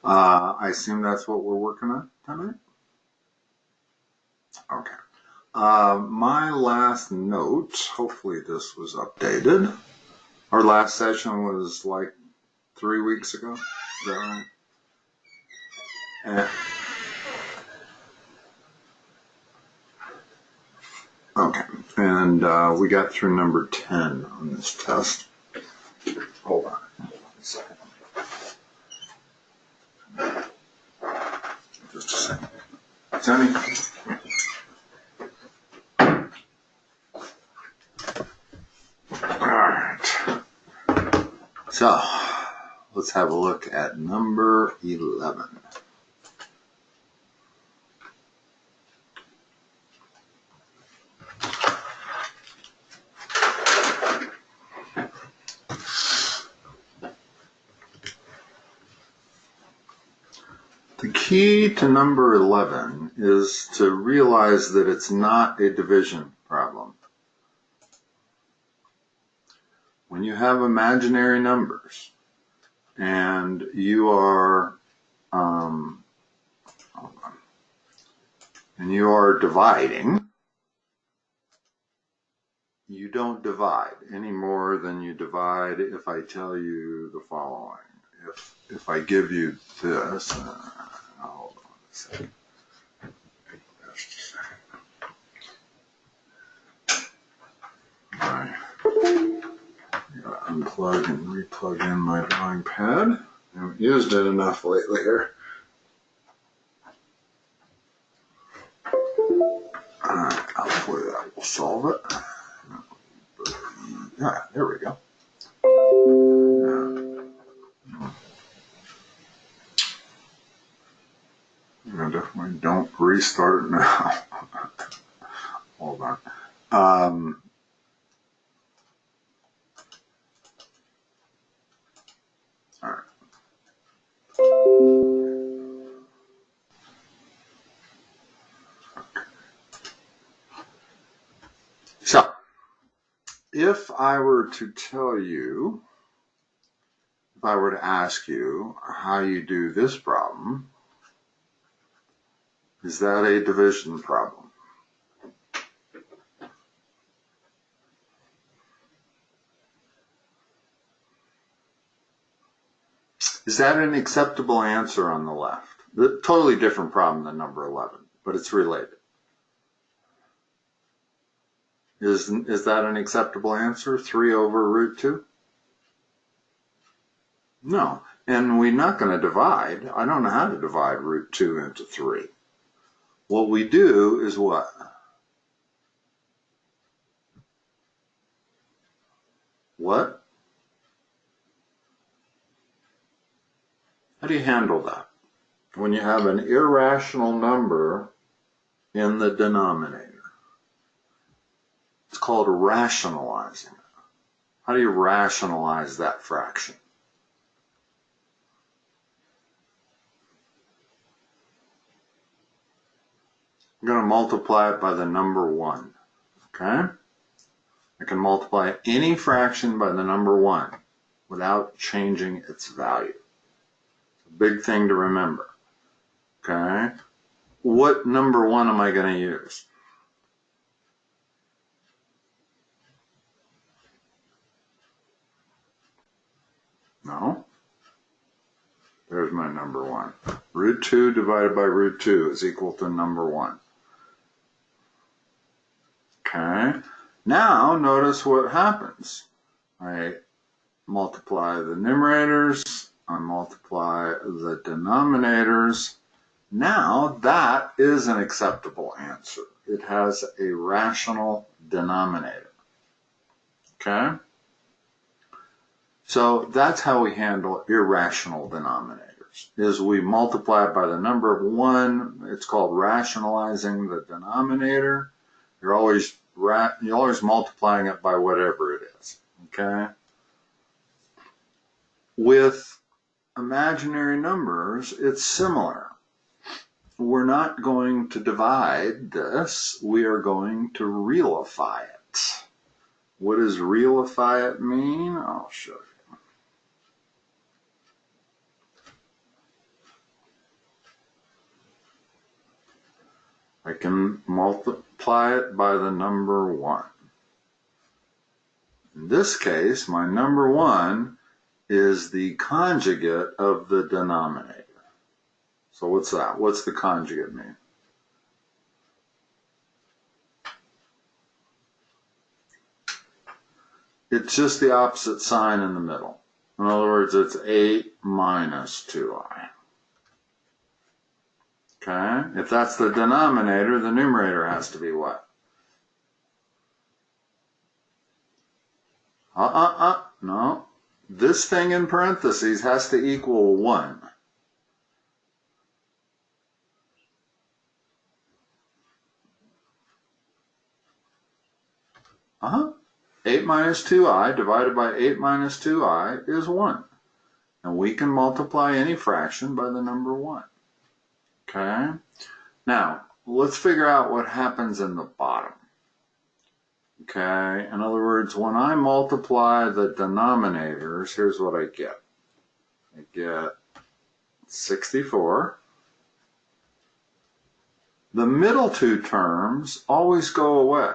I assume that's what we're working on tonight? Okay. My last note, hopefully this was updated. Our last session was like 3 weeks ago. Is that right? Okay. And we got through number 10 on this test. Hold on a second. Just a second. Sonny? So, let's have a look at number 11. The key to number 11 is to realize that it's not a division problem. When you have imaginary numbers and you are dividing, you don't divide any more than you divide if I tell you the following. If I give you this, hold on a second. Just a second. I gotta unplug and replug in my drawing pad. I haven't used it enough lately here. Hopefully that will solve it. Yeah, there we go. I definitely don't restart now. Hold on. All right. So, if I were to ask you how you do this problem, is that a division problem? Is that an acceptable answer on the left? Totally different problem than number 11, but it's related. Is that an acceptable answer? 3 over root 2? No. And we're not going to divide. I don't know how to divide root 2 into 3. What we do is what? What? How do you handle that? When you have an irrational number in the denominator. It's called rationalizing. How do you rationalize that fraction? I'm going to multiply it by the number 1. Okay? I can multiply any fraction by the number 1 without changing its value. It's a big thing to remember. Okay? What number 1 am I going to use? No. There's my number 1. Root 2 divided by root 2 is equal to number 1. Okay? Now, notice what happens. I multiply the numerators, I multiply the denominators. Now, that is an acceptable answer. It has a rational denominator. Okay? So that's how we handle irrational denominators, is we multiply it by the number of 1. It's called rationalizing the denominator. You're always multiplying it by whatever it is. Okay? With imaginary numbers, it's similar. We're not going to divide this. We are going to realify it. What does realify it mean? I'll show you. I can multiply it by the number 1. In this case, my number 1 is the conjugate of the denominator. So what's that? What's the conjugate mean? It's just the opposite sign in the middle. In other words, it's 8 minus 2i. Okay? If that's the denominator, the numerator has to be what? No. This thing in parentheses has to equal 1. Uh-huh. 8 minus 2i divided by 8 minus 2i is 1. And we can multiply any fraction by the number 1. Okay? Now, let's figure out what happens in the bottom. Okay? In other words, when I multiply the denominators, here's what I get. I get 64. The middle two terms always go away.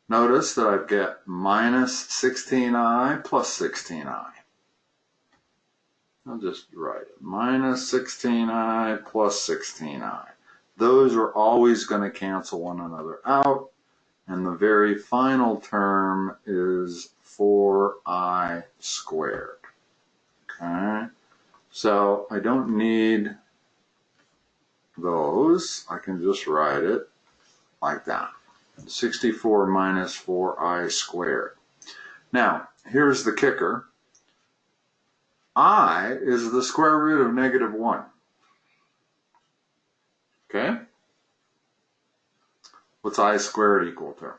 Notice that I get minus 16i plus 16i. I'll just write it. Minus 16i plus 16i. Those are always going to cancel one another out. And the very final term is 4i squared. Okay? So I don't need those. I can just write it like that. 64 minus 4i squared. Now, here's the kicker. I is the square root of negative 1. Okay? What's I squared equal to?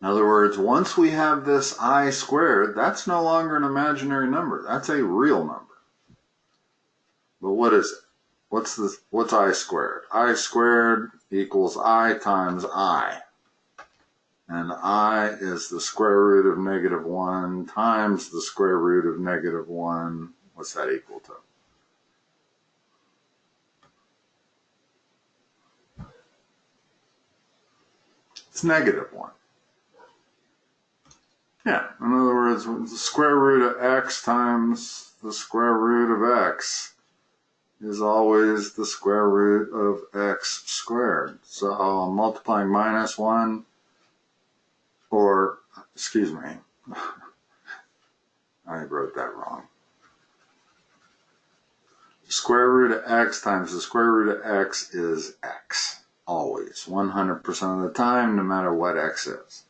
In other words, once we have this I squared, that's no longer an imaginary number. That's a real number. But what is it? What's I squared? I squared equals I times I. And I is the square root of negative 1 times the square root of negative 1. What's that equal to? It's negative 1. Yeah, in other words, the square root of x times the square root of x is always the square root of x squared. So I'm multiplying minus 1, or, excuse me, I wrote that wrong. The square root of x times the square root of x is x, always, 100% of the time, no matter what x is.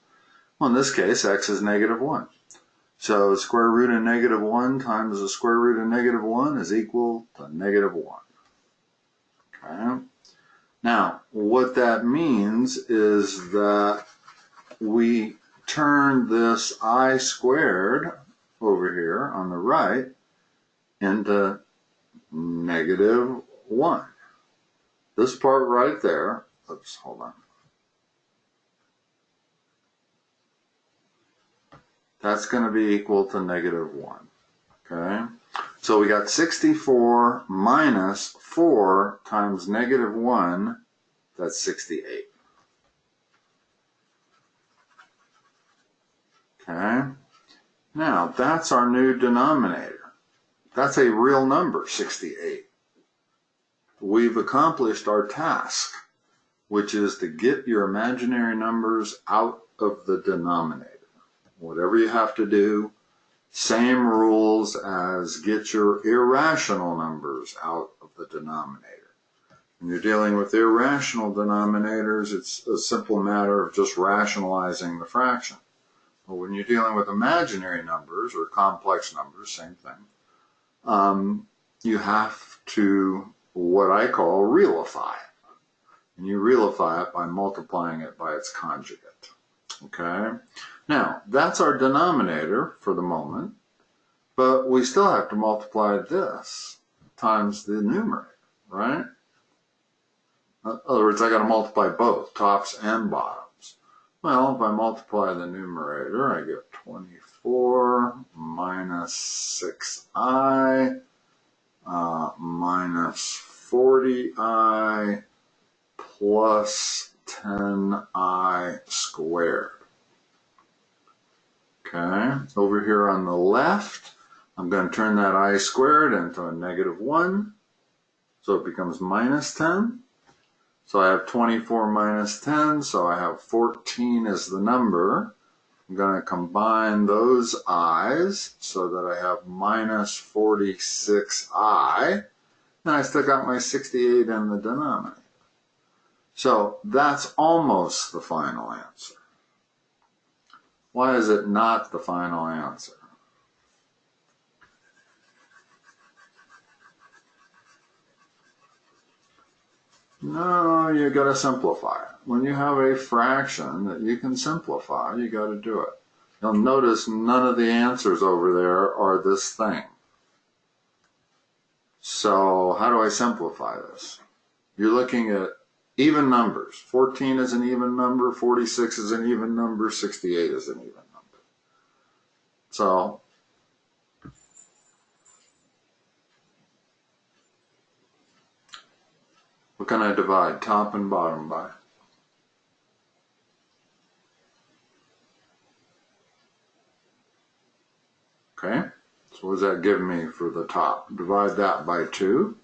Well, in this case, x is negative 1. So the square root of negative 1 times the square root of negative 1 is equal to negative 1. Okay? Now, what that means is that we turn this I squared over here on the right into negative 1. This part right there, oops, hold on. That's going to be equal to negative 1. Okay? So we got 64 minus 4 times negative 1, that's 68. Okay? Now, that's our new denominator. That's a real number, 68. We've accomplished our task, which is to get your imaginary numbers out of the denominator. Whatever you have to do, same rules as get your irrational numbers out of the denominator. When you're dealing with irrational denominators, it's a simple matter of just rationalizing the fraction. But when you're dealing with imaginary numbers or complex numbers, same thing, you have to, what I call, realify it. And you realify it by multiplying it by its conjugate. Okay? Now, that's our denominator for the moment, but we still have to multiply this times the numerator, right? In other words, I got to multiply both, tops and bottoms. Well, if I multiply the numerator, I get 24 minus 6i minus 40i plus 10i squared. Okay, over here on the left, I'm going to turn that I squared into a negative 1, so it becomes minus 10. So I have 24 minus 10, so I have 14 as the number. I'm going to combine those i's so that I have minus 46i, and I still got my 68 in the denominator. So that's almost the final answer. Why is it not the final answer? No, you got to simplify it. When you have a fraction that you can simplify, you got to do it. You'll notice none of the answers over there are this thing. So how do I simplify this? You're looking at even numbers. 14 is an even number, 46 is an even number, 68 is an even number. So what can I divide top and bottom by? Okay, so what does that give me for the top? Divide that by 2.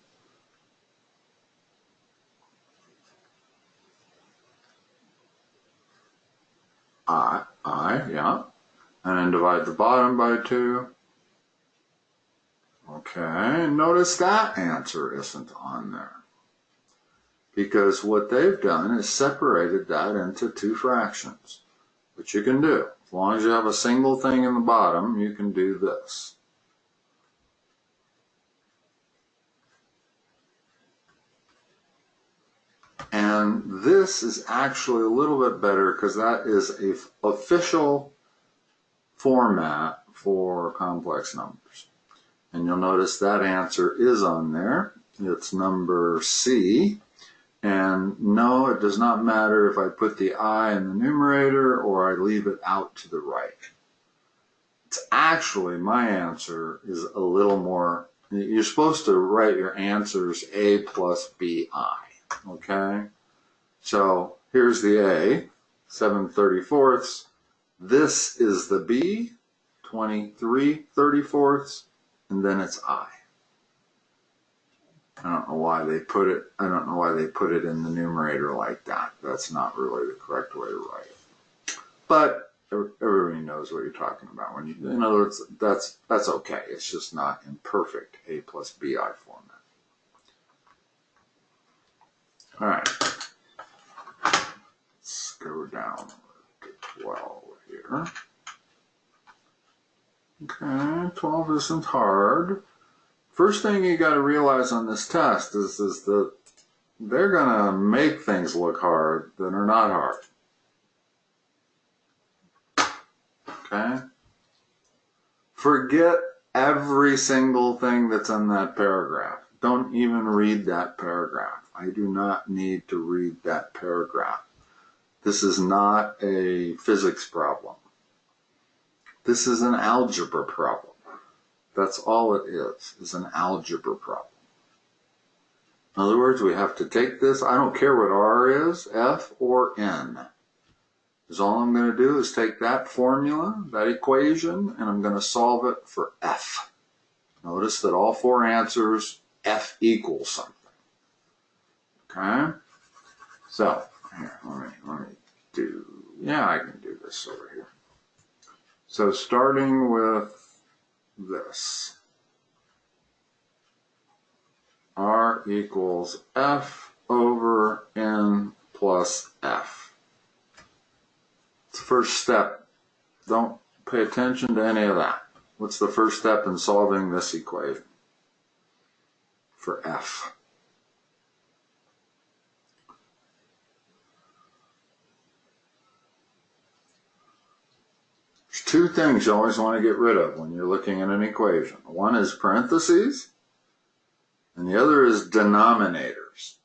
Yeah. And then divide the bottom by 2. Okay, notice that answer isn't on there. Because what they've done is separated that into 2 fractions. Which you can do. As long as you have a single thing in the bottom, you can do this. And this is actually a little bit better because that is an official format for complex numbers. And you'll notice that answer is on there. It's number C. And no, it does not matter if I put the I in the numerator or I leave it out to the right. It's actually, my answer is a little more, you're supposed to write your answers A plus BI, okay? So here's the A, 7/34. This is the B, 23/34, and then it's I. I don't know why they put it, in the numerator like that. That's not really the correct way to write it. But everybody knows what you're talking about. When you, in other words, that's okay. It's just not in perfect A plus BI format. All right. Let's go down to 12 here. Okay, 12 isn't hard. First thing you got to realize on this test is that they're going to make things look hard that are not hard. Okay? Forget every single thing that's in that paragraph. Don't even read that paragraph. I do not need to read that paragraph. This is not a physics problem. This is an algebra problem. That's all it is an algebra problem. In other words, we have to take this. I don't care what R is, F or N. Because all I'm going to do is take that formula, that equation, and I'm going to solve it for F. Notice that all 4 answers, F equals something. Okay? So, here, let me do, yeah, I can do this over here. So starting with this. R equals F over N plus F. It's the first step. Don't pay attention to any of that. What's the first step in solving this equation for F? There's 2 things you always want to get rid of when you're looking at an equation. One is parentheses, and the other is denominators.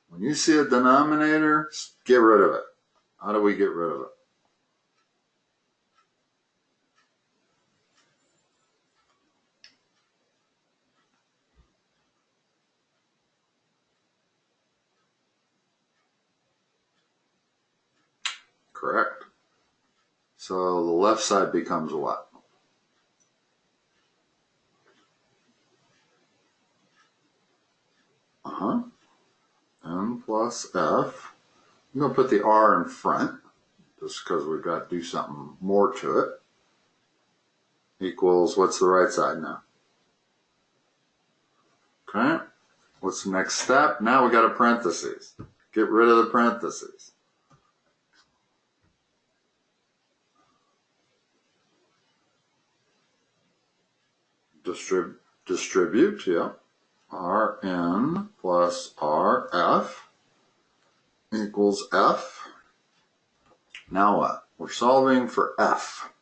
When you see a denominator, get rid of it. How do we get rid of it? Correct. So the left side becomes what? N plus F. I'm going to put the R in front, just because we've got to do something more to it. Equals, what's the right side now? Okay. What's the next step? Now we got a parentheses. Get rid of the parentheses. Distribute, yeah. Rn plus Rf equals F. Now what? We're solving for F.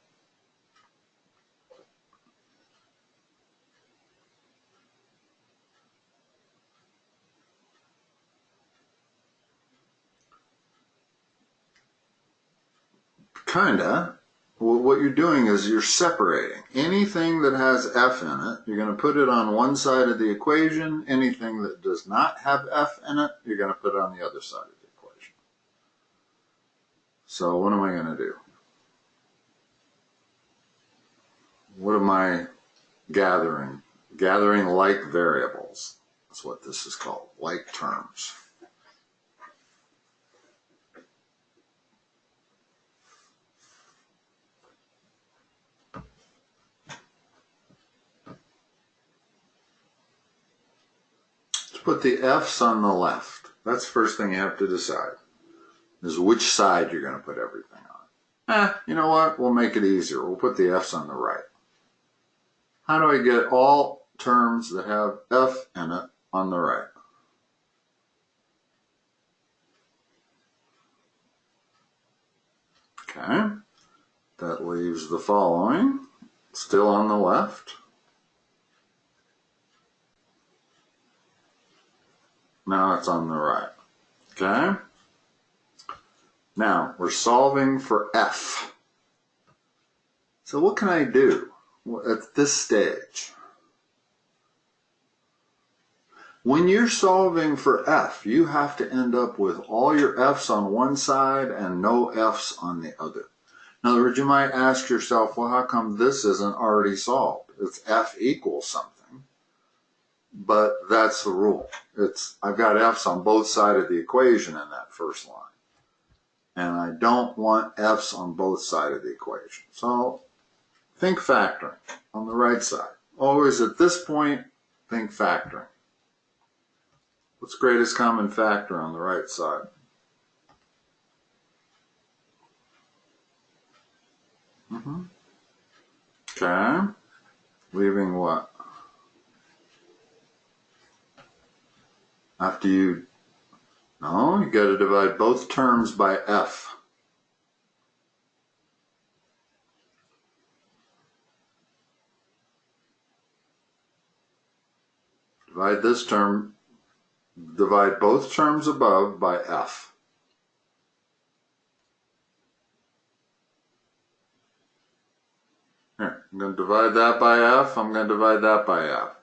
Kinda. Well, what you're doing is you're separating. Anything that has F in it, you're going to put it on one side of the equation. Anything that does not have F in it, you're going to put it on the other side of the equation. So what am I going to do? What am I gathering? Gathering like variables. That's what this is called, like terms. Put the F's on the left. That's the first thing you have to decide, is which side you're going to put everything on. You know what? We'll make it easier. We'll put the F's on the right. How do I get all terms that have F in it on the right? Okay. That leaves the following, still on the left. Now it's on the right. Okay? Now, we're solving for F. So what can I do at this stage? When you're solving for F, you have to end up with all your F's on one side and no F's on the other. In other words, you might ask yourself, well, how come this isn't already solved? It's F equals something. But that's the rule. I've got F's on both sides of the equation in that first line. And I don't want F's on both sides of the equation. So think factoring on the right side. Always at this point, think factoring. What's greatest common factor on the right side? Okay. Leaving what? After you got to divide both terms by F. Divide this term, divide both terms above by F. Here, I'm going to divide that by F, I'm going to divide that by F.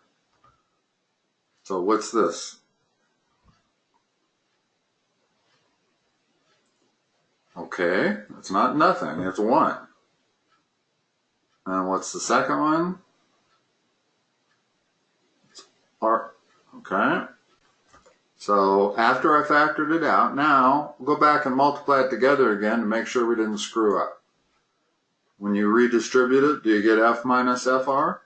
So what's this? Okay, it's not nothing, it's 1. And what's the second one? It's R. Okay. So after I factored it out, now we'll go back and multiply it together again to make sure we didn't screw up. When you redistribute it, do you get F minus FR?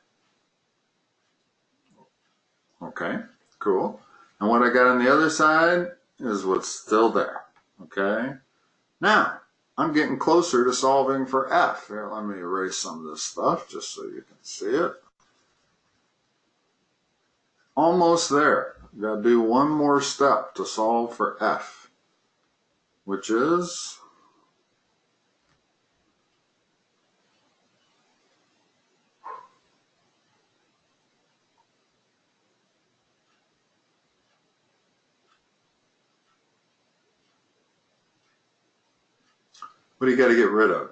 Okay, cool. And what I got on the other side is what's still there. Okay. Now, I'm getting closer to solving for F. Here, let me erase some of this stuff just so you can see it. Almost there. You've got to do one more step to solve for F, which is what do you got to get rid of?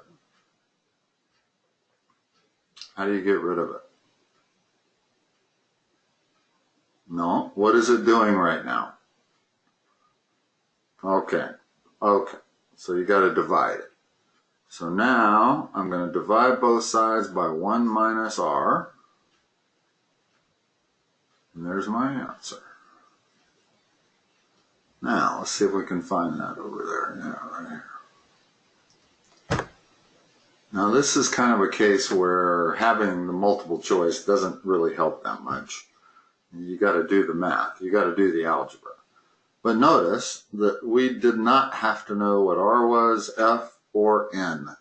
How do you get rid of it? No, what is it doing right now? Okay, so you got to divide it. So now I'm going to divide both sides by 1 minus r. And there's my answer. Now, let's see if we can find that over there. Yeah, right here. Now, this is kind of a case where having the multiple choice doesn't really help that much. You got to do the math. You got to do the algebra. But notice that we did not have to know what r was, f, or n.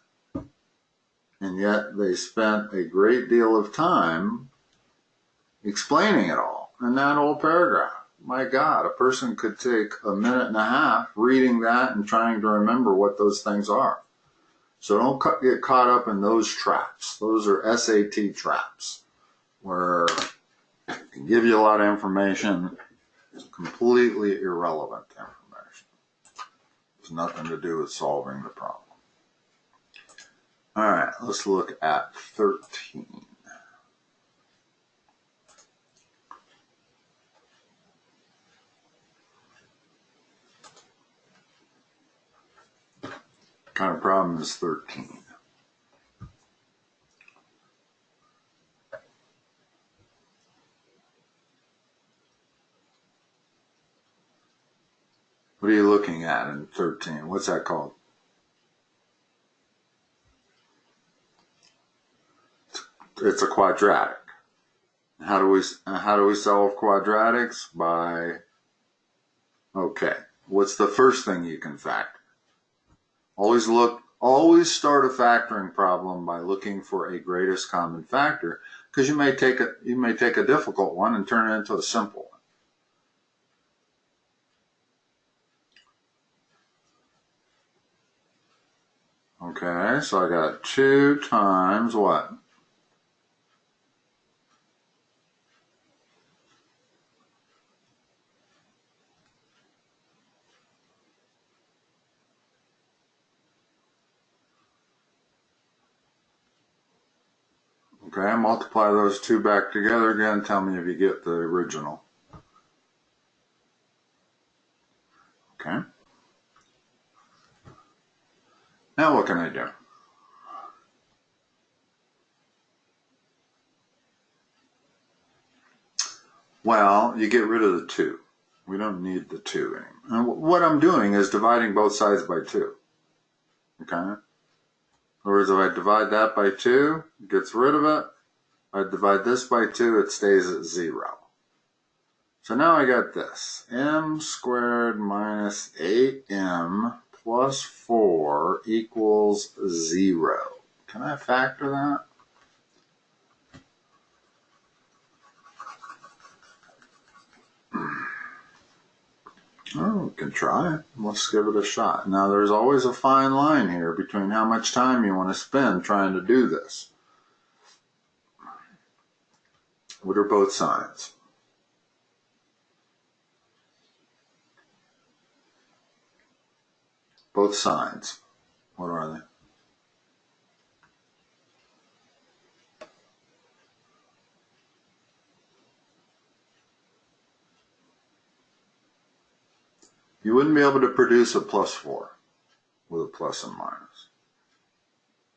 And yet they spent a great deal of time explaining it all in that whole paragraph. My God, a person could take a minute and a half reading that and trying to remember what those things are. So don't get caught up in those traps. Those are SAT traps where it can give you a lot of information. It's completely irrelevant information. It's nothing to do with solving the problem. All right, let's look at 13. What kind of problem is 13? What are you looking at in 13? What's that called? It's a quadratic. How do we solve quadratics? Okay, what's the first thing you can factor? Always start a factoring problem by looking for a greatest common factor, because you may take a difficult one and turn it into a simple one. Okay, so I got 2 times what? Okay, multiply those 2 back together again. Tell me if you get the original. Okay. Now what can I do? Well, you get rid of the 2. We don't need the 2 anymore. And what I'm doing is dividing both sides by 2. Okay? In other words, if I divide that by 2, it gets rid of it. If I divide this by 2, it stays at 0. So now I got this. M squared minus 8m plus 4 equals 0. Can I factor that? Oh, we can try it. Let's give it a shot. Now, there's always a fine line here between how much time you want to spend trying to do this. What are both sides? Both sides. What are they? You wouldn't be able to produce a plus 4 with a plus and minus.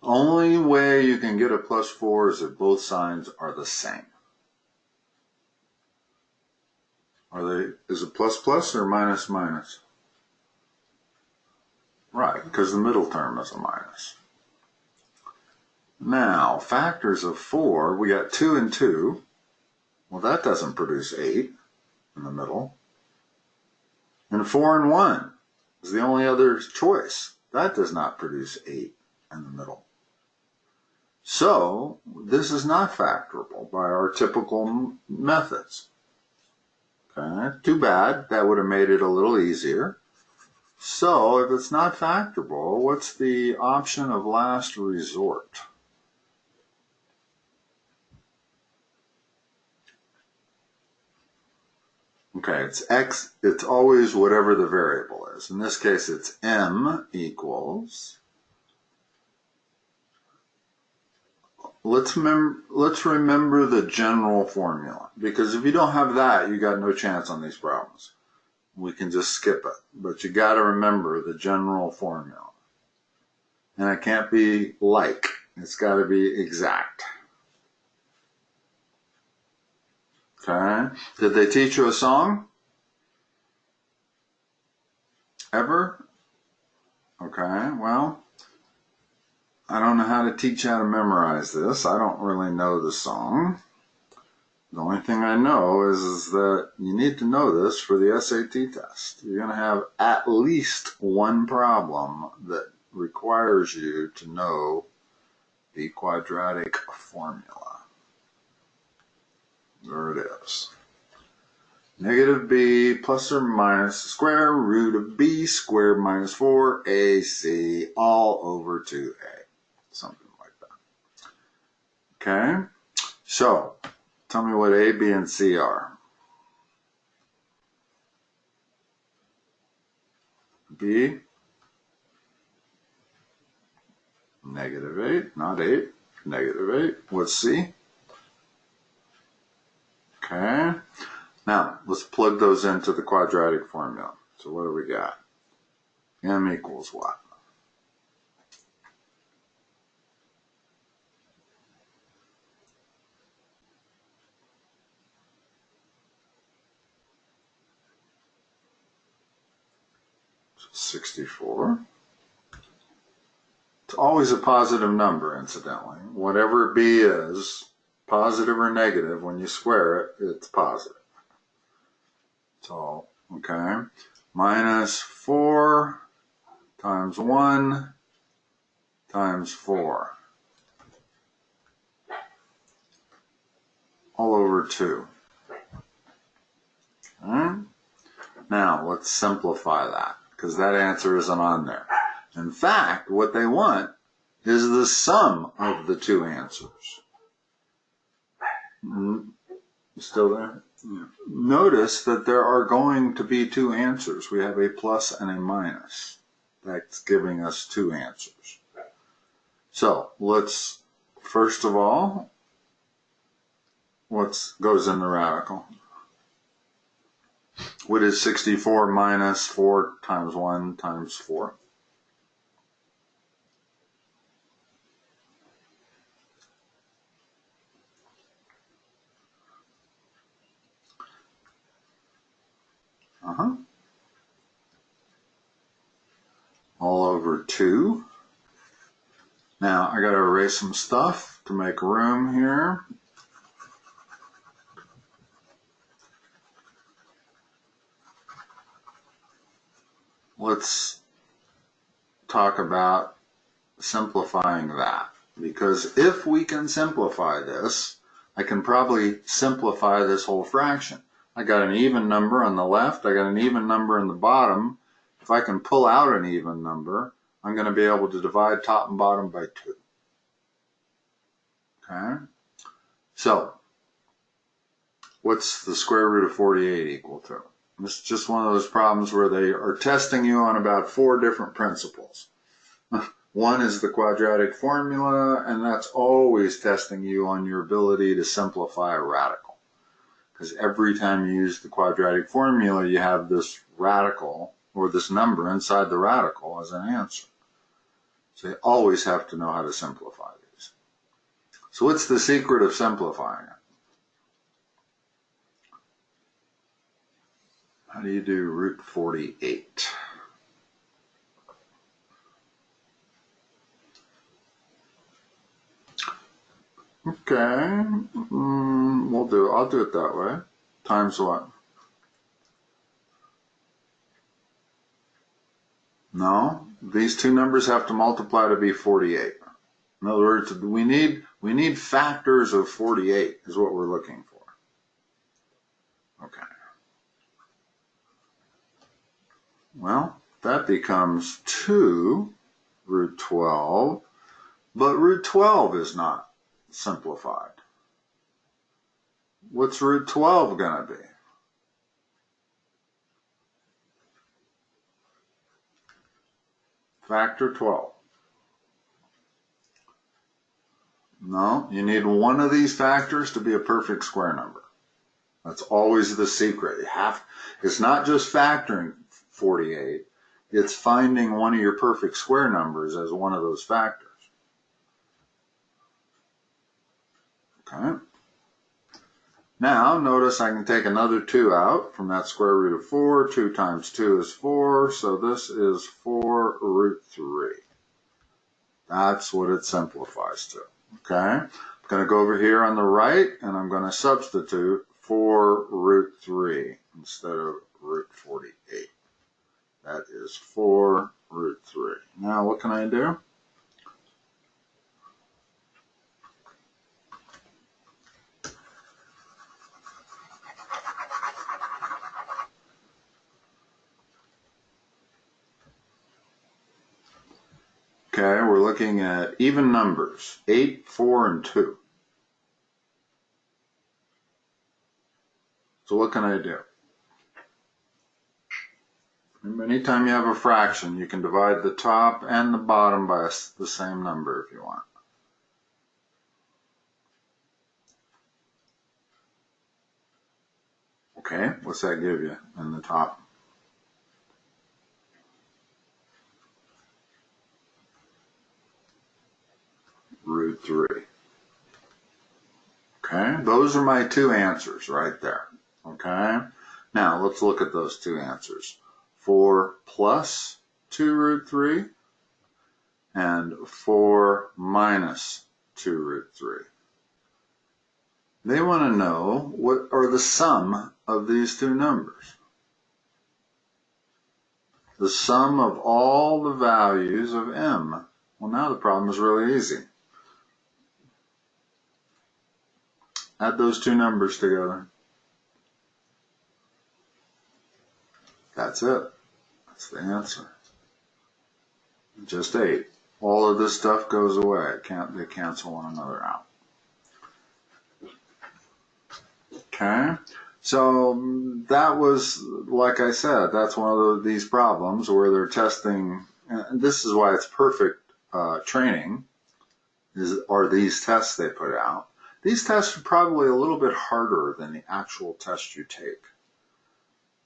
Only way you can get a plus 4 is if both sides are the same. Is it plus plus or minus minus? Right, because the middle term is a minus. Now, factors of 4, we got 2 and 2. Well, that doesn't produce 8 in the middle. And 4 and 1 is the only other choice. That does not produce 8 in the middle. So, this is not factorable by our typical methods. Okay, too bad. That would have made it a little easier. So, if it's not factorable, what's the option of last resort? Okay, it's x, it's always whatever the variable is. In this case, it's m equals. Let's remember the general formula, because if you don't have that, you got no chance on these problems. We can just skip it, but you got to remember the general formula. and it can't be like. It's got to be exact. Okay. Did they teach you a song? Ever? Okay, well, I don't know how to teach you how to memorize this. I don't really know the song. The only thing I know is that you need to know this for the SAT test. You're going to have at least one problem that requires you to know the quadratic formula. There it is. Negative b plus or minus the square root of b squared minus 4ac all over 2a. Something like that. Okay? So, tell me what a, b, and c are. b, negative 8, not 8, negative 8. What's c? Okay. Now, let's plug those into the quadratic formula. So what do we got? M equals what? So 64. It's always a positive number, incidentally. Whatever b is, positive or negative, when you square it, it's positive. So, okay, minus 4 times 1 times 4 all over 2. Okay. Now, let's simplify that, because that answer isn't on there. In fact, what they want is the sum of the two answers. Still there? Yeah. Notice that there are going to be two answers. We have a plus and a minus. That's giving us two answers. So let's, first of all, what goes in the radical? What is 64 minus 4 times 1 times 4? All over 2. Now, I got to erase some stuff to make room here. Let's talk about simplifying that. Because if we can simplify this, I can probably simplify this whole fraction. I got an even number on the left. I got an even number on the bottom. If I can pull out an even number, I'm going to be able to divide top and bottom by 2. Okay? So, what's the square root of 48 equal to? This is just one of those problems where they are testing you on about 4 different principles. One is the quadratic formula, and that's always testing you on your ability to simplify a radical. Because every time you use the quadratic formula, you have this radical, or this number inside the radical as an answer. So you always have to know how to simplify these. So what's the secret of simplifying it? How do you do root 48? Okay, I'll do it that way. Times what? No, these two numbers have to multiply to be 48. In other words, we need factors of 48 is what we're looking for. Okay. Well, that becomes 2 root 12, but root 12 is not simplified. What's root 12 going to be? Factor 12. No, you need one of these factors to be a perfect square number. That's always the secret. It's not just factoring 48. It's finding one of your perfect square numbers as one of those factors. Okay. Now, notice I can take another 2 out from that square root of 4. 2 times 2 is 4, so this is 4 root 3. That's what it simplifies to. Okay? I'm going to go over here on the right, and I'm going to substitute 4 root 3 instead of root 48. That is 4 root 3. Now, what can I do? Okay, we're looking at even numbers, 8, 4, and 2. So what can I do? Anytime you have a fraction, you can divide the top and the bottom by the same number if you want. Okay, what's that give you in the top? Root 3. Okay, those are my 2 answers right there. Okay, now let's look at those 2 answers. 4 plus 2 root 3 and 4 minus 2 root 3. They want to know what are the sum of these 2 numbers. The sum of all the values of m. Well, now the problem is really easy. Add those 2 numbers together. That's it. That's the answer. Just 8. All of this stuff goes away. They cancel one another out. Okay? So that was, like I said, that's one of these problems where they're testing, and this is why it's perfect training, are these tests they put out. These tests are probably a little bit harder than the actual test you take.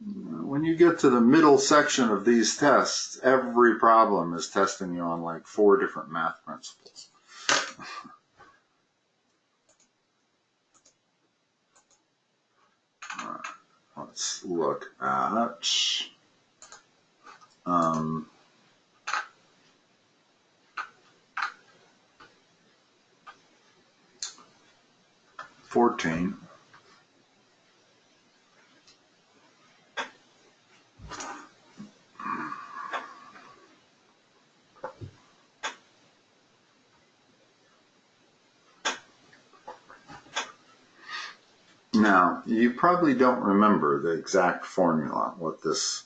When you get to the middle section of these tests, every problem is testing you on like 4 different math principles. Let's look at 14. Now, you probably don't remember the exact formula, what this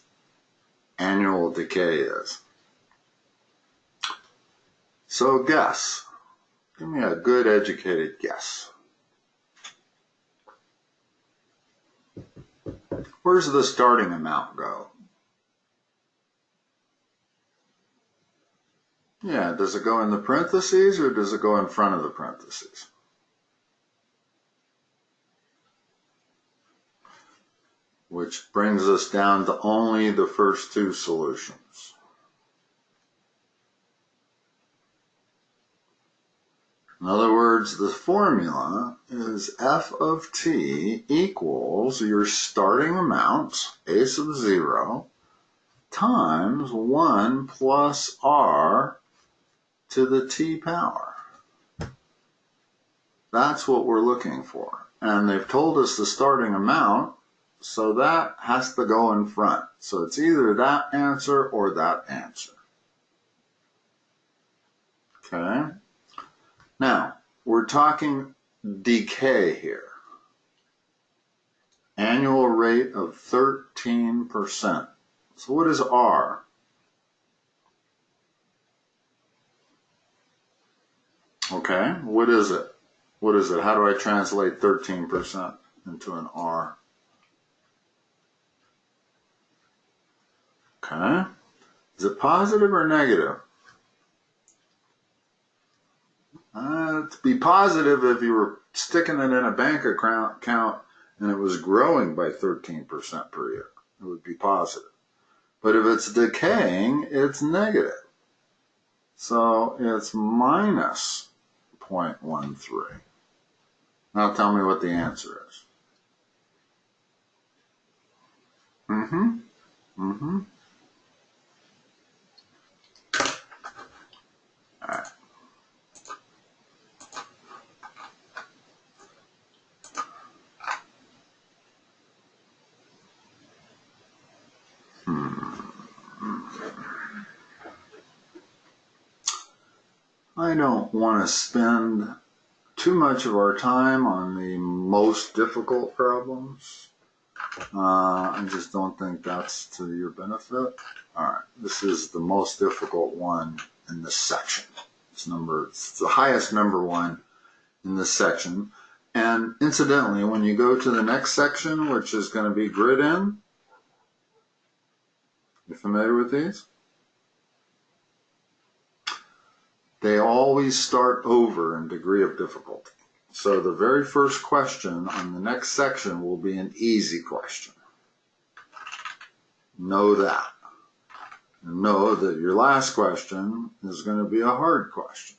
annual decay is. So guess. Give me a good educated guess. Where's the starting amount go? Yeah, does it go in the parentheses or does it go in front of the parentheses? Which brings us down to only the first 2 solutions. In other words, the formula is f of t equals your starting amount, a sub 0, times 1 plus r to the t power. That's what we're looking for. And they've told us the starting amount, so that has to go in front. So it's either that answer or that answer. Okay? Now, we're talking decay here. Annual rate of 13%. So what is R? Okay, what is it? What is it? How do I translate 13% into an R? Okay. Is it positive or negative? It'd be positive if you were sticking it in a bank account and it was growing by 13% per year. It would be positive. But if it's decaying, it's negative. So it's minus 0.13. Now tell me what the answer is. All right. I don't want to spend too much of our time on the most difficult problems. I just don't think that's to your benefit. All right, this is the most difficult one in this section. It's the highest number one in this section. And incidentally, when you go to the next section, which is going to be grid in, you familiar with these? They always start over in degree of difficulty. So the very first question on the next section will be an easy question. Know that. And know that your last question is going to be a hard question.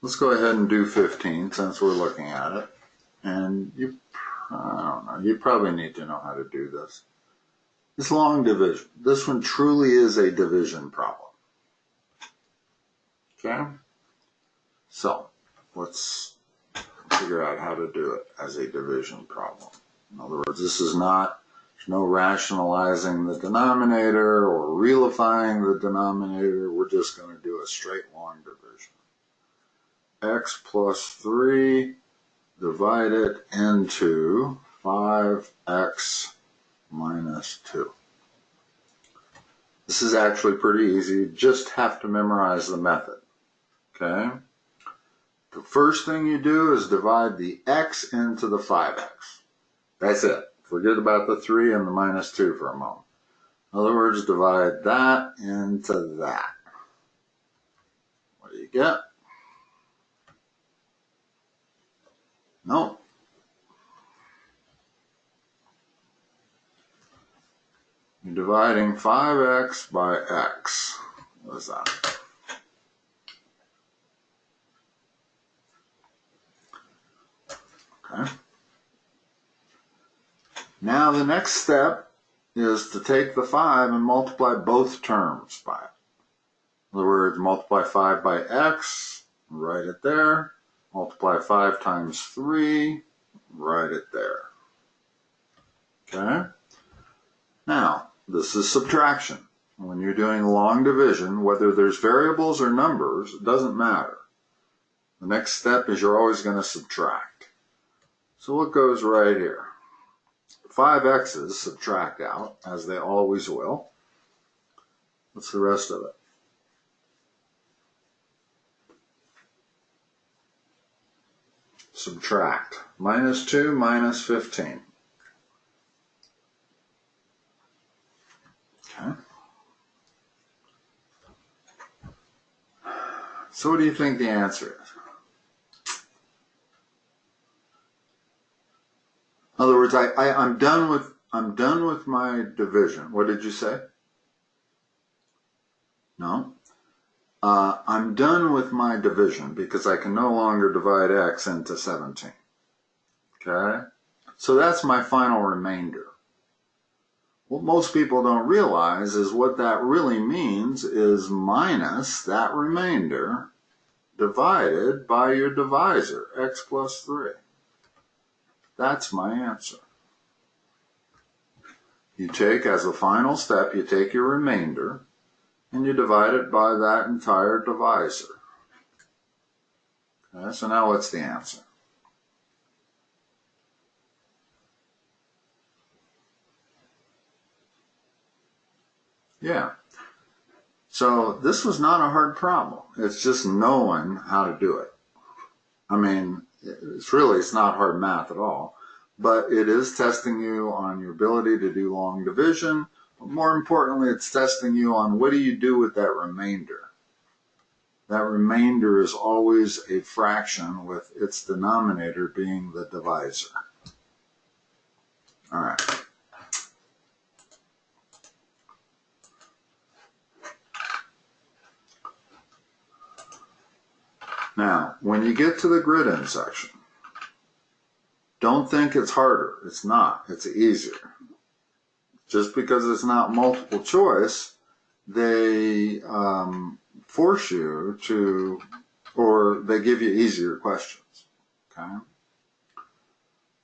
Let's go ahead and do 15 since we're looking at it. And I don't know, you probably need to know how to do this. It's long division. This one truly is a division problem. Okay? So, let's figure out how to do it as a division problem. In other words, there's no rationalizing the denominator or realifying the denominator. We're just going to do a straight long division. X plus 3 divided into 5x minus 2. This is actually pretty easy. You just have to memorize the method. Okay? The first thing you do is divide the x into the 5x. That's it. Forget about the 3 and the minus 2 for a moment. In other words, divide that into that. What do you get? No. You're dividing 5x by x. What is that? Okay. Now the next step is to take the 5 and multiply both terms by it. In other words, multiply 5 by x, write it there. Multiply 5 times 3, write it there. Okay? Now, this is subtraction. When you're doing long division, whether there's variables or numbers, it doesn't matter. The next step is you're always going to subtract. So what goes right here? 5x's subtract out, as they always will. What's the rest of it? Subtract. Minus 2 minus 15. Okay. So what do you think the answer is? In other words, I'm done with my division. What did you say? No. I'm done with my division because I can no longer divide x into 17. Okay? So that's my final remainder. What most people don't realize is what that really means is minus that remainder divided by your divisor, x plus 3. That's my answer. You take, as a final step, you take your remainder and you divide it by that entire divisor. Okay, so now what's the answer? Yeah. So this was not a hard problem. It's just knowing how to do it. I mean, it's not hard math at all, but it is testing you on your ability to do long division. But more importantly, it's testing you on what do you do with that remainder. That remainder is always a fraction with its denominator being the divisor. All right. Now, when you get to the grid end section, don't think it's harder. It's not. It's easier. Just because it's not multiple choice, they force you to, or they give you easier questions. Okay?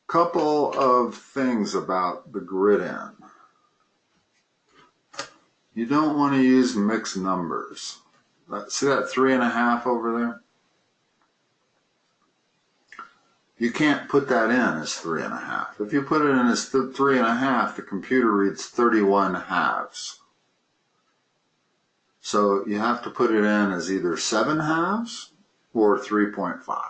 Couple of things about the grid end. You don't want to use mixed numbers. See that 3.5 over there? You can't put that in as 3.5. If you put it in as 3.5, the computer reads 31 halves. So you have to put it in as either 7 halves or 3.5.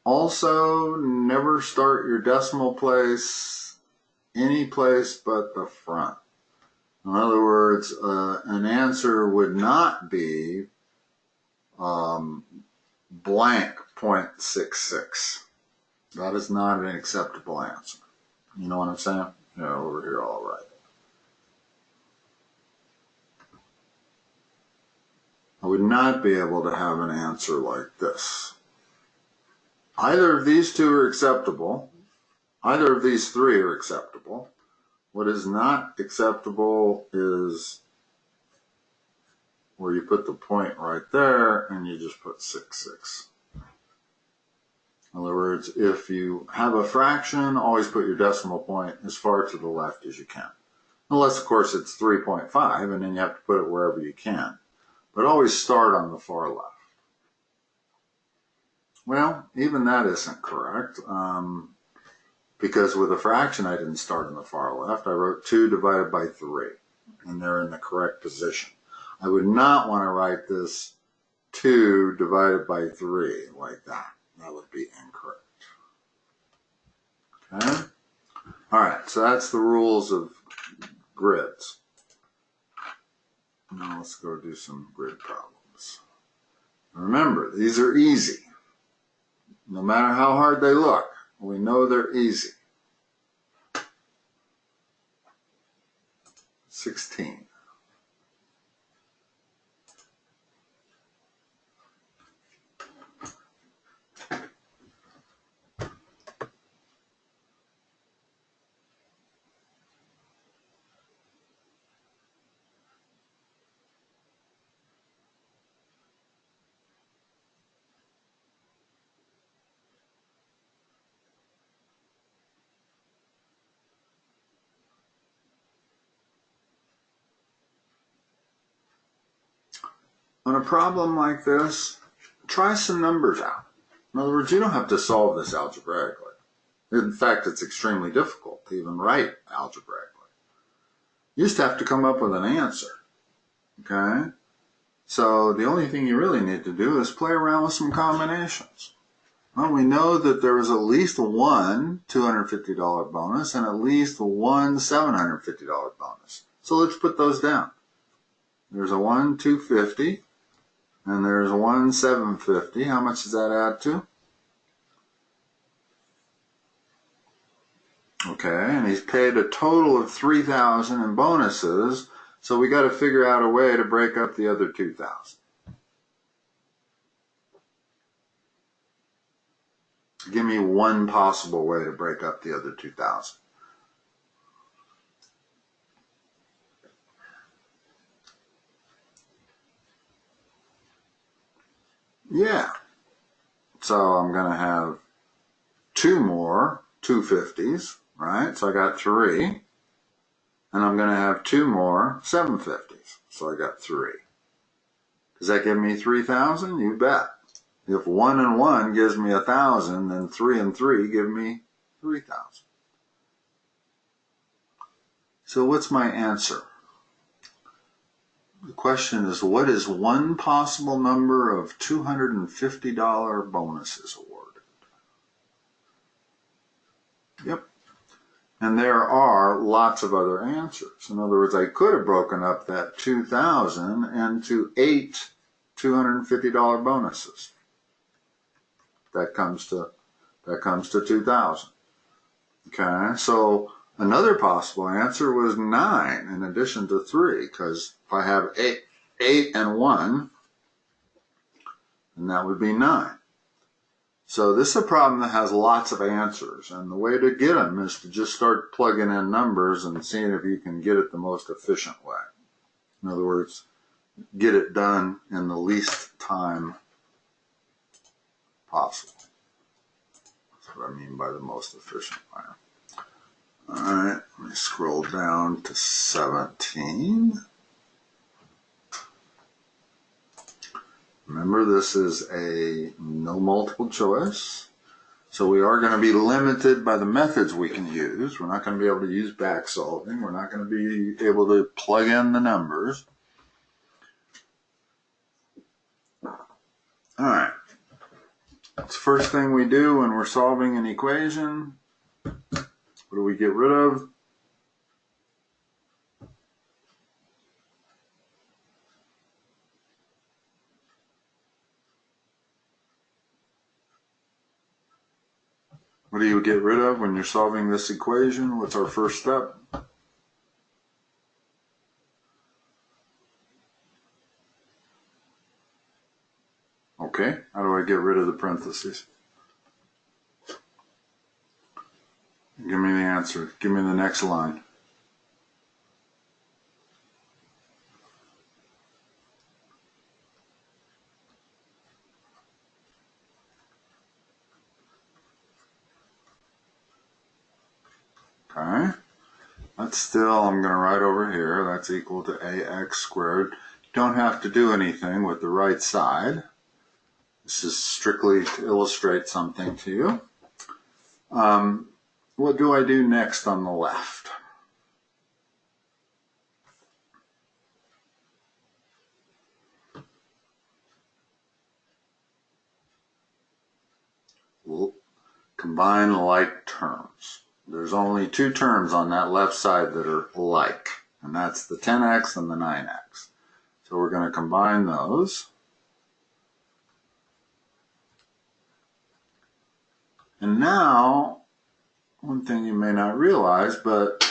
Also, never start your decimal place any place but the front. In other words, an answer would not be blank 0.66. That is not an acceptable answer. You know what I'm saying? Yeah, over here, all right. I would not be able to have an answer like this. Either of these two are acceptable. Either of these three are acceptable. What is not acceptable is where you put the point right there and you just put 6. In other words, if you have a fraction, always put your decimal point as far to the left as you can. Unless, of course, it's 3.5, and then you have to put it wherever you can. But always start on the far left. Well, even that isn't correct, because with a fraction I didn't start on the far left. I wrote 2 divided by 3, and they're in the correct position. I would not want to write this 2 divided by 3 like that. That would be incorrect. Okay? All right, so that's the rules of grids. Now let's go do some grid problems. Remember, these are easy. No matter how hard they look, we know they're easy. 16. On a problem like this, try some numbers out. In other words, you don't have to solve this algebraically. In fact, it's extremely difficult to even write algebraically. You just have to come up with an answer. Okay? So the only thing you really need to do is play around with some combinations. Well, we know that there is at least one $250 bonus and at least one $750 bonus. So let's put those down. There's a 1 $250 and there's one $750. How much does that add to? Okay, and he's paid a total of $3,000 in bonuses, so we got to figure out a way to break up the other $2,000. Give me one possible way to break up the other $2,000. Yeah. So I'm going to have 2 more 250s, right? So I got 3. And I'm going to have 2 more 750s. So I got 3. Does that give me 3,000? You bet. If 1 and 1 gives me 1,000, then 3 and 3 give me 3,000. So what's my answer? The question is, what is one possible number of $250 bonuses awarded? Yep. And there are lots of other answers. In other words, I could have broken up that 2,000 into 8 $250 bonuses. That comes to That comes to 2,000. Okay, so another possible answer was 9 in addition to 3, because if I have 8 and 1, then that would be 9. So this is a problem that has lots of answers, and the way to get them is to just start plugging in numbers and seeing if you can get it the most efficient way. In other words, get it done in the least time possible. That's what I mean by the most efficient way. All right, let me scroll down to 17. Remember, this is a no multiple choice, so we are going to be limited by the methods we can use. We're not going to be able to use back solving. We're not going to be able to plug in the numbers. All right. That's the first thing we do when we're solving an equation. What do we get rid of? What do you get rid of when you're solving this equation? What's our first step? Okay, how do I get rid of the parentheses? Give me the answer. Give me the next line. Okay, that's still, I'm going to write over here, that's equal to ax squared. Don't have to do anything with the right side. This is strictly to illustrate something to you. What do I do next on the left? We'll combine like terms. There's only 2 terms on that left side that are like, and that's the 10x and the 9x. So we're going to combine those. And now, one thing you may not realize, but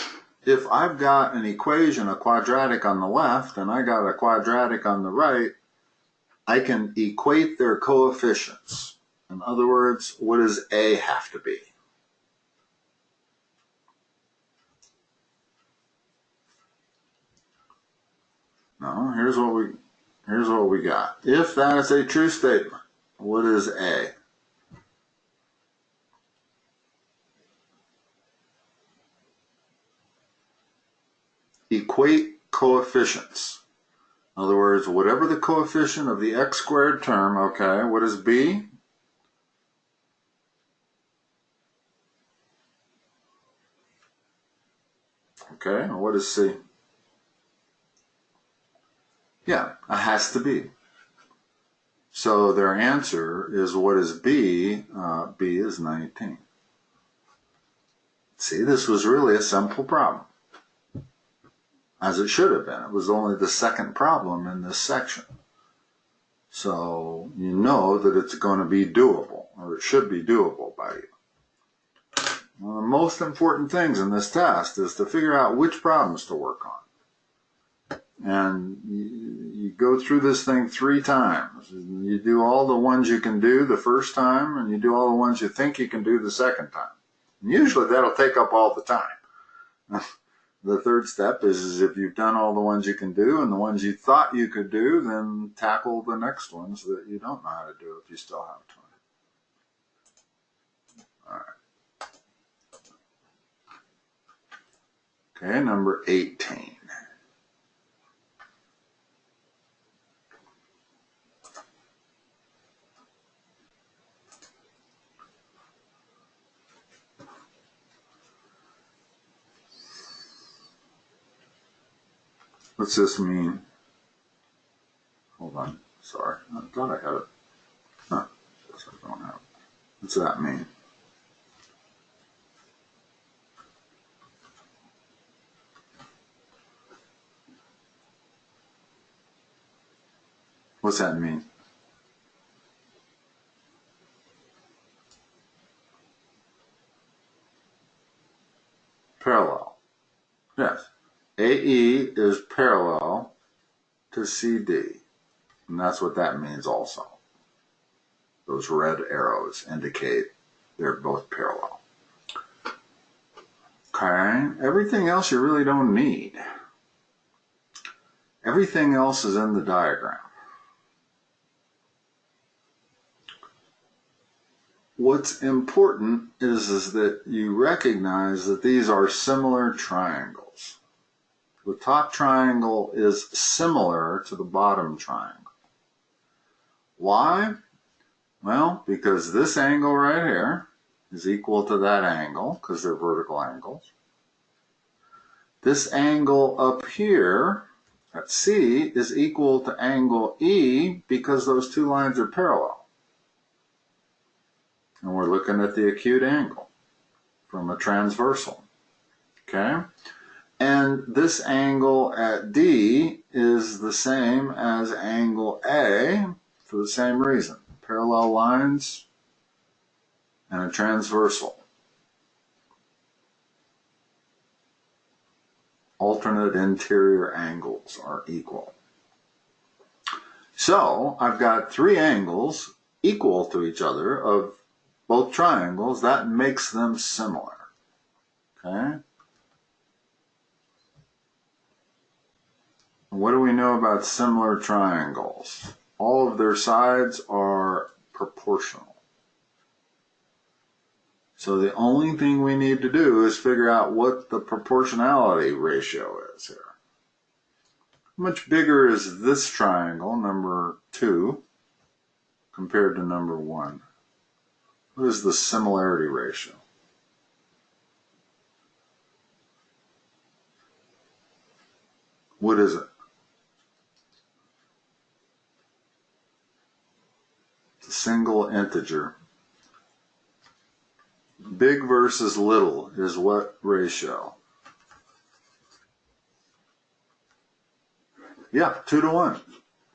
if I've got an equation, a quadratic on the left, and I got a quadratic on the right, I can equate their coefficients. In other words, what does A have to be? No, here's what we got. If that is a true statement, what is A? Equate coefficients. In other words, whatever the coefficient of the x squared term, okay, what is B? Okay, and what is C? Yeah, it has to be. So their answer is, what is B? B is 19. See, this was really a simple problem, as it should have been. It was only the second problem in this section. So you know that it's going to be doable, or it should be doable by you. One of the most important things in this test is to figure out which problems to work on. And you go through this thing 3 times. You do all the ones you can do the first time, and you do all the ones you think you can do the second time. And usually that'll take up all the time. The third step is if you've done all the ones you can do and the ones you thought you could do, then tackle the next ones that you don't know how to do if you still have time. All right. Okay, number 18. What's this mean? Hold on. Sorry. I thought I had it. Huh. Guess I don't have it. What's that mean? What's that mean? Yes. AE is parallel to CD. And that's what that means also. Those red arrows indicate they're both parallel. Okay, everything else you really don't need. Everything else is in the diagram. What's important is that you recognize that these are similar triangles. The top triangle is similar to the bottom triangle. Why? Well, because this angle right here is equal to that angle, because they're vertical angles. This angle up here at C is equal to angle E because those two lines are parallel. And we're looking at the acute angle from a transversal. Okay? And this angle at D is the same as angle A for the same reason. Parallel lines and a transversal. Alternate interior angles are equal. So I've got three angles equal to each other of both triangles. That makes them similar. Okay? What do we know about similar triangles? All of their sides are proportional. So the only thing we need to do is figure out what the proportionality ratio is here. How much bigger is this triangle, number 2, compared to number 1? What is the similarity ratio? What is it? It's a single integer. Big versus little is what ratio? Yeah, 2 to 1.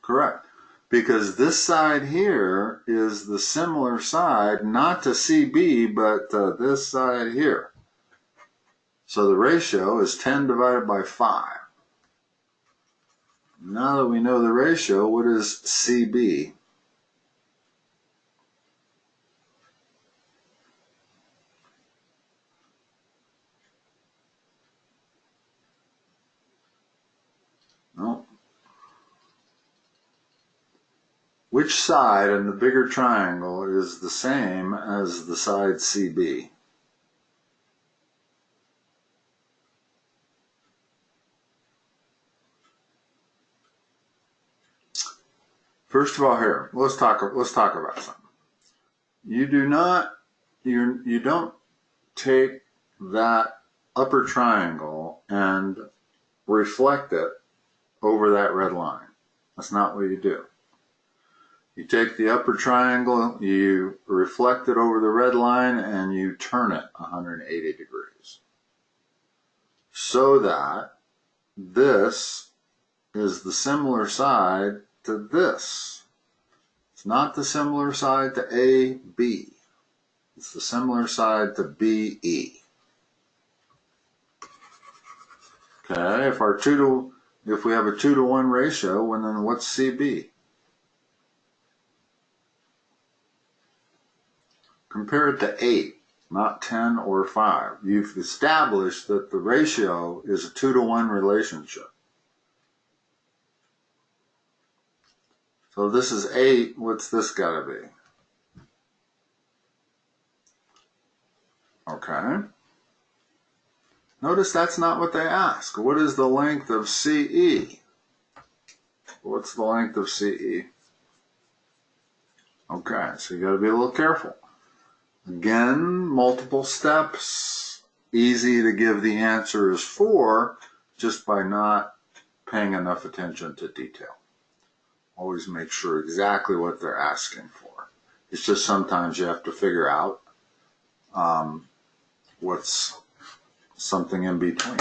Correct. Because this side here is the similar side, not to CB, but to this side here. So the ratio is 10 divided by 5. Now that we know the ratio, what is CB? No. Which side in the bigger triangle is the same as the side CB? First of all, here, let's talk about something. You don't take that upper triangle and reflect it over that red line. That's not what you do. You take the upper triangle, you reflect it over the red line, and you turn it 180 degrees. So that this is the similar side to this. It's not the similar side to AB. It's the similar side to BE. Okay, if we have a 2 to 1 ratio, well, then what's CB? Compare it to 8, not 10 or 5. You've established that the ratio is a 2 to 1 relationship. So this is 8, what's this got to be? Okay. Notice that's not what they ask. What is the length of CE? What's the length of CE? Okay, so you got to be a little careful. Again, multiple steps. Easy to give the answers for just by not paying enough attention to detail. Always make sure exactly what they're asking for. It's just sometimes you have to figure out what's something in between.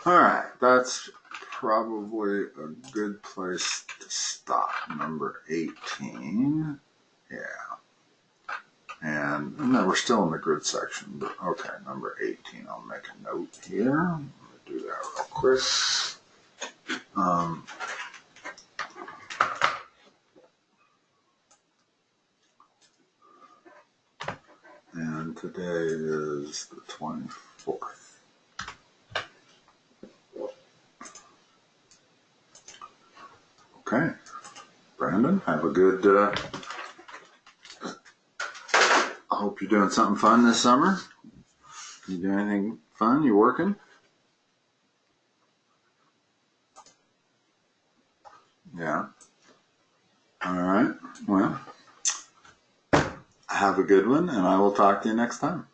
All right, that's probably a good place to stop. Number 18. Yeah. And no, we're still in the grid section, but okay, number 18. I'll make a note here. I'm going to do that real quick. And today is the 24th. Okay. Brandon, have a good, I hope you're doing something fun this summer. You do anything fun? You working? Yeah. All right. Well, have a good one, and I will talk to you next time.